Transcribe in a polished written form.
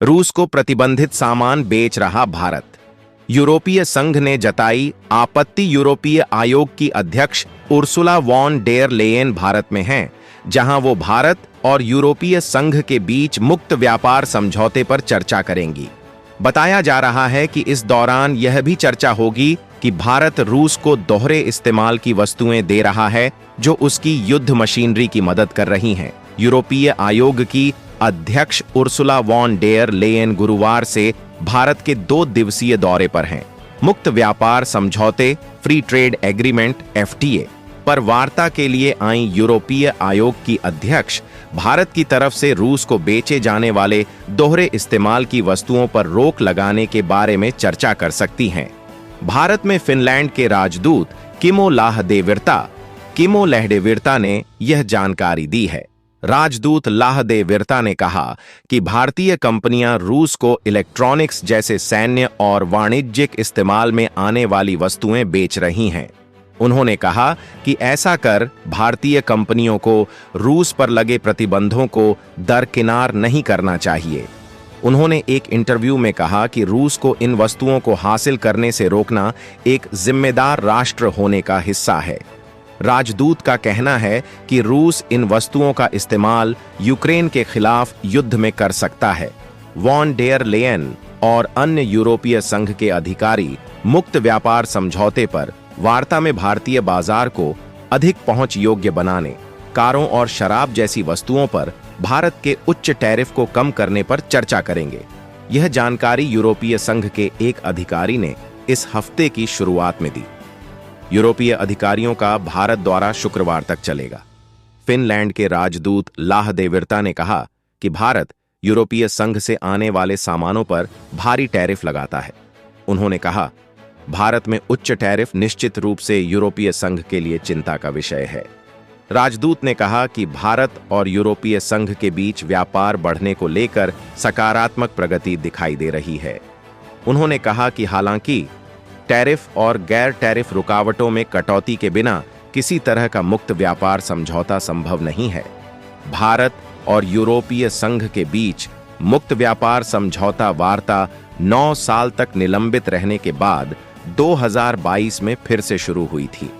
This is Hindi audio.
रूस को प्रतिबंधित सामान बेच रहा भारत। यूरोपीय संघ ने जताई आपत्ति। यूरोपीय आयोग की अध्यक्ष Ursula von der Leyen Bharat में हैं, जहां वो भारत और यूरोपीय संघ के बीच मुक्त व्यापार समझौते पर चर्चा करेंगी। बताया जा रहा है कि इस दौरान यह भी चर्चा होगी कि भारत रूस को दोहरे इस्तेमाल की वस्तुएं दे रहा है जो उसकी युद्ध मशीनरी की मदद कर रही हैं। यूरोपीय आयोग की अध्यक्ष उर्सुला वॉन डेर लेयेन गुरुवार से भारत के 2 दिवसीय दौरे पर हैं। मुक्त व्यापार समझौते फ्री ट्रेड एग्रीमेंट (FTA) पर वार्ता के लिए आई यूरोपीय आयोग की अध्यक्ष भारत की तरफ से रूस को बेचे जाने वाले दोहरे इस्तेमाल की वस्तुओं पर रोक लगाने के बारे में चर्चा कर सकती हैं। भारत में फिनलैंड के राजदूत किमो लहडेविर्ता ने यह जानकारी दी है। राजदूत लहडेविर्ता ने कहा कि भारतीय कंपनियां रूस को इलेक्ट्रॉनिक्स जैसे सैन्य और वाणिज्यिक इस्तेमाल में आने वाली वस्तुएं बेच रही हैं। उन्होंने कहा कि ऐसा कर भारतीय कंपनियों को रूस पर लगे प्रतिबंधों को दरकिनार नहीं करना चाहिए। उन्होंने एक इंटरव्यू में कहा कि रूस को इन वस्तुओं को हासिल करने से रोकना एक जिम्मेदार राष्ट्र होने का हिस्सा है। राजदूत का कहना है कि रूस इन वस्तुओं का इस्तेमाल यूक्रेन के खिलाफ युद्ध में कर सकता है। वॉन डेर लेयेन और अन्य यूरोपीय संघ के अधिकारी मुक्त व्यापार समझौते पर वार्ता में भारतीय बाजार को अधिक पहुंच योग्य बनाने, कारों और शराब जैसी वस्तुओं पर भारत के उच्च टैरिफ को कम करने पर चर्चा करेंगे। यह जानकारी यूरोपीय संघ के एक अधिकारी ने इस हफ्ते की शुरुआत में दी। यूरोपीय अधिकारियों का भारत द्वारा शुक्रवार तक चलेगा। फिनलैंड के राजदूत लहडेविर्ता ने कहा कि भारत यूरोपीय संघ से आने वाले सामानों पर भारी टैरिफ लगाता है। उन्होंने कहा, भारत में उच्च टैरिफ निश्चित रूप से यूरोपीय संघ के लिए चिंता का विषय है। राजदूत ने कहा कि भारत और यूरोपीय संघ के बीच व्यापार बढ़ने को लेकर सकारात्मक प्रगति दिखाई दे रही है। उन्होंने कहा कि हालांकि टैरिफ और गैर टैरिफ रुकावटों में कटौती के बिना किसी तरह का मुक्त व्यापार समझौता संभव नहीं है। भारत और यूरोपीय संघ के बीच मुक्त व्यापार समझौता वार्ता 9 साल तक निलंबित रहने के बाद 2022 में फिर से शुरू हुई थी।